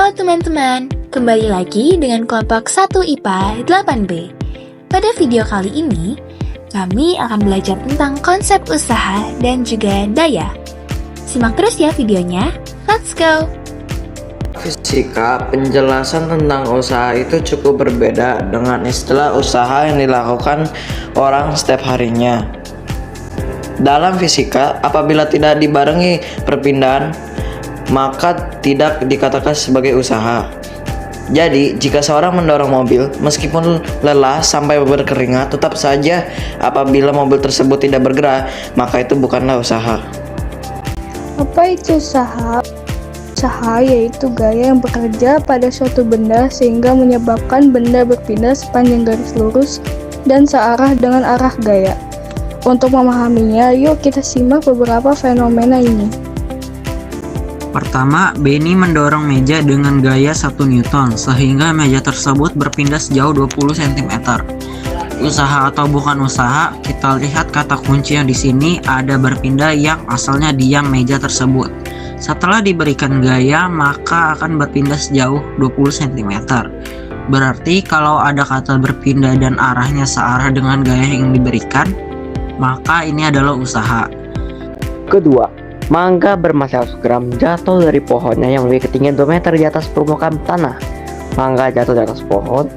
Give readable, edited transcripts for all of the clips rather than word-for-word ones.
Halo teman-teman, kembali lagi dengan kelompok 1 IPA 8B. Pada video kali ini, kami akan belajar tentang konsep usaha dan juga daya. Simak terus ya videonya, let's go! Fisika, penjelasan tentang usaha itu cukup berbeda dengan istilah usaha yang dilakukan orang setiap harinya. Dalam fisika, apabila tidak dibarengi perpindahan, maka tidak dikatakan sebagai usaha. Jadi, jika seorang mendorong mobil, meskipun lelah sampai berkeringat, tetap saja apabila mobil tersebut tidak bergerak, maka itu bukanlah usaha. Apa itu usaha? Usaha yaitu gaya yang bekerja pada suatu benda sehingga menyebabkan benda berpindah sepanjang garis lurus dan searah dengan arah gaya. Untuk memahaminya, yuk kita simak beberapa fenomena ini. Pertama, Benny mendorong meja dengan gaya 1 Newton sehingga meja tersebut berpindah sejauh 20 cm. Usaha atau bukan usaha, kita lihat kata kunci yang di sini ada berpindah yang asalnya diam meja tersebut. Setelah diberikan gaya, maka akan berpindah sejauh 20 cm. Berarti kalau ada kata berpindah dan arahnya searah dengan gaya yang diberikan, maka ini adalah usaha. Kedua, mangga bermassa 100 gram jatuh dari pohonnya yang memiliki ketinggian 2 meter di atas permukaan tanah. Mangga jatuh di atas pohon,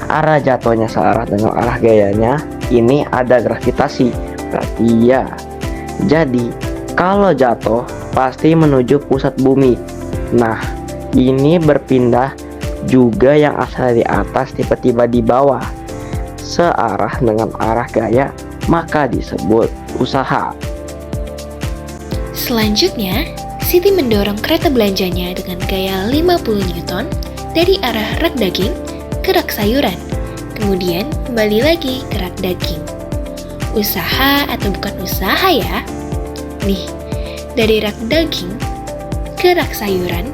arah jatuhnya searah dengan arah gayanya. Ini ada gravitasi, berarti ya. Jadi, kalau jatuh pasti menuju pusat bumi. Nah, ini berpindah juga yang asalnya di atas tiba-tiba di bawah, searah dengan arah gaya, maka disebut usaha. Selanjutnya, Siti mendorong kereta belanjanya dengan gaya 50 Newton dari arah rak daging ke rak sayuran, kemudian kembali lagi ke rak daging. Usaha atau bukan usaha ya? Nih, dari rak daging ke rak sayuran,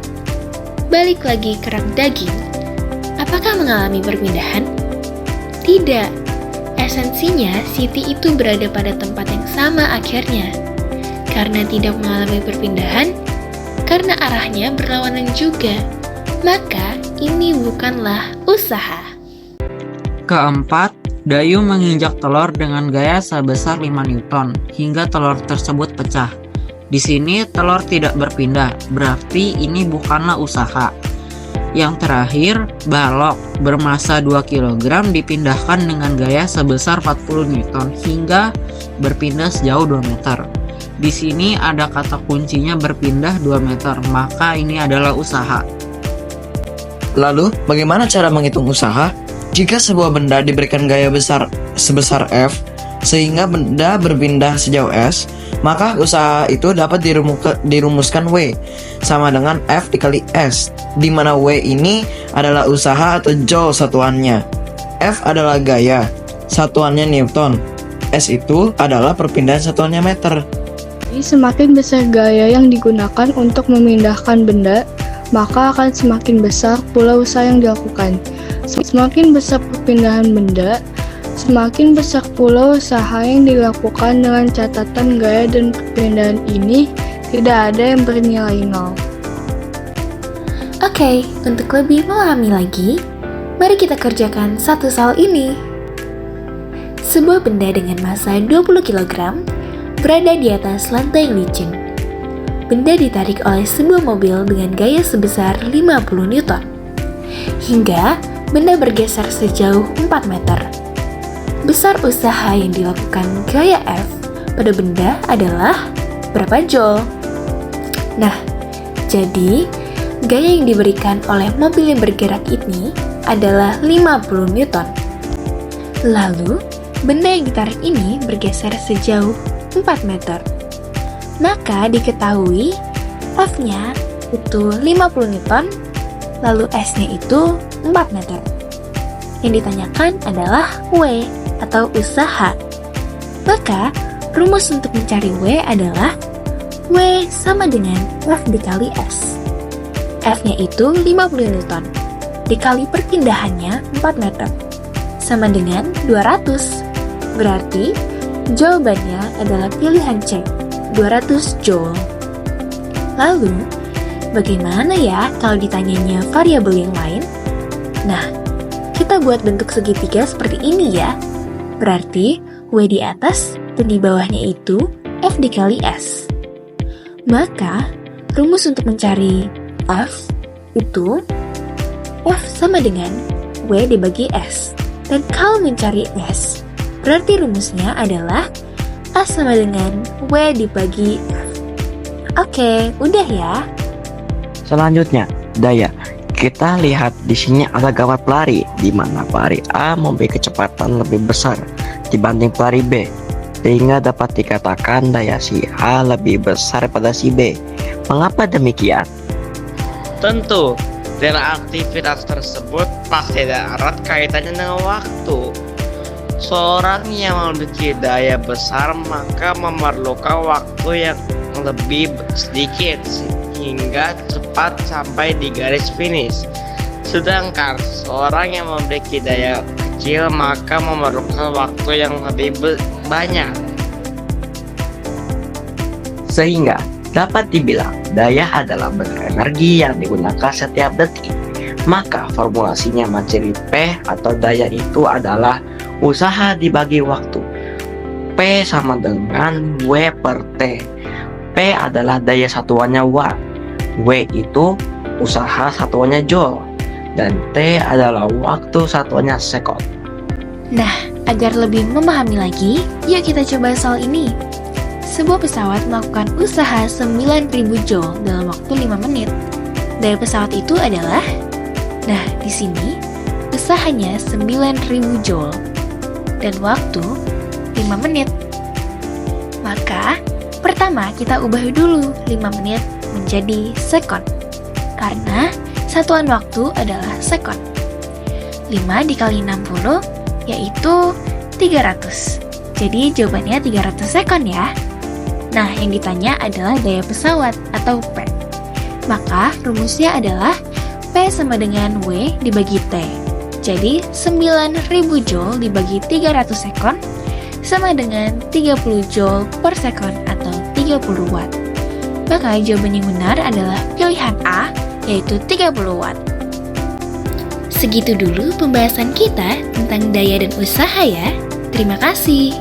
balik lagi ke rak daging, apakah mengalami perpindahan? Tidak. Esensinya, Siti itu berada pada tempat yang sama akhirnya. Karena tidak mengalami perpindahan, karena arahnya berlawanan juga, maka ini bukanlah usaha. Keempat, Dayu menginjak telur dengan gaya sebesar 5 Newton hingga telur tersebut pecah. Di sini telur tidak berpindah, berarti ini bukanlah usaha. Yang terakhir, balok bermassa 2 kg dipindahkan dengan gaya sebesar 40 Newton hingga berpindah sejauh 2 meter. Di sini ada kata kuncinya berpindah 2 meter, maka ini adalah usaha. Lalu, bagaimana cara menghitung usaha? Jika sebuah benda diberikan gaya besar sebesar F, sehingga benda berpindah sejauh S, maka usaha itu dapat dirumuskan W, sama dengan F dikali S, di mana W ini adalah usaha atau joule satuannya. F adalah gaya, satuannya Newton. S itu adalah perpindahan satuannya meter. Semakin besar gaya yang digunakan untuk memindahkan benda, maka akan semakin besar pula usaha yang dilakukan. Semakin besar perpindahan benda, semakin besar pula usaha yang dilakukan. Dengan catatan gaya dan perpindahan ini tidak ada yang bernilai 0. Oke, untuk lebih memahami lagi, mari kita kerjakan satu soal ini. Sebuah benda dengan massa 20 kg berada di atas lantai yang licin. Benda ditarik oleh sebuah mobil dengan gaya sebesar 50 Newton, hingga benda bergeser sejauh 4 meter. Besar usaha yang dilakukan gaya F pada benda adalah berapa joule? Nah, jadi gaya yang diberikan oleh mobil yang bergerak ini adalah 50 Newton. Lalu, benda yang ditarik ini bergeser sejauh 4 meter. Maka diketahui F-nya itu 50 Newton, lalu S-nya itu 4 meter. Yang ditanyakan adalah W atau usaha. Maka rumus untuk mencari W adalah W sama dengan F dikali S. F-nya itu 50 Newton dikali perpindahannya 4 meter sama dengan 200. Berarti jawabannya adalah pilihan C, 200 joule. Lalu, Bagaimana ya kalau ditanyanya variabel yang lain? Nah, kita buat bentuk segitiga seperti ini ya. Berarti W di atas dan di bawahnya itu F dikali S. Maka, rumus untuk mencari F itu F sama dengan W dibagi S. Dan kalau mencari S, berarti rumusnya adalah A sama dengan W dibagi F. Oke, udah ya. Selanjutnya, daya. Kita lihat di sini ada gawat pelari, di mana pelari A memiliki kecepatan lebih besar dibanding pelari B, sehingga dapat dikatakan daya si A lebih besar pada si B. Mengapa demikian? Tentu, dalam aktivitas tersebut pasti ada erat kaitannya dengan waktu. Seorang yang memiliki daya besar maka memerlukan waktu yang lebih sedikit hingga cepat sampai di garis finish. Sedangkan seorang yang memiliki daya kecil maka memerlukan waktu yang lebih banyak. Sehingga dapat dibilang daya adalah bentuk energi yang digunakan setiap detik. Maka formulasinya mencari P atau daya itu adalah usaha dibagi waktu. P sama dengan W per T. P adalah daya satuannya watt, W itu usaha satuannya joule, dan T adalah waktu satuannya sekon. Nah, agar lebih memahami lagi, yuk kita coba soal ini. Sebuah pesawat melakukan usaha 9.000 joule dalam waktu 5 menit. Daya pesawat itu adalah, nah di sini usahanya 9.000 joule dan waktu 5 menit. Maka pertama kita ubah dulu 5 menit menjadi sekon, karena satuan waktu adalah sekon. 5 dikali 60 yaitu 300. Jadi jawabannya 300 sekon ya. Nah, yang ditanya adalah daya pesawat atau P. Maka rumusnya adalah P sama dengan W dibagi T. Jadi 9.000 joule dibagi 300 sekon sama dengan 30 joule per sekon atau 30 watt. Maka jawaban yang benar adalah pilihan A, yaitu 30 watt. Segitu dulu pembahasan kita tentang daya dan usaha ya. Terima kasih.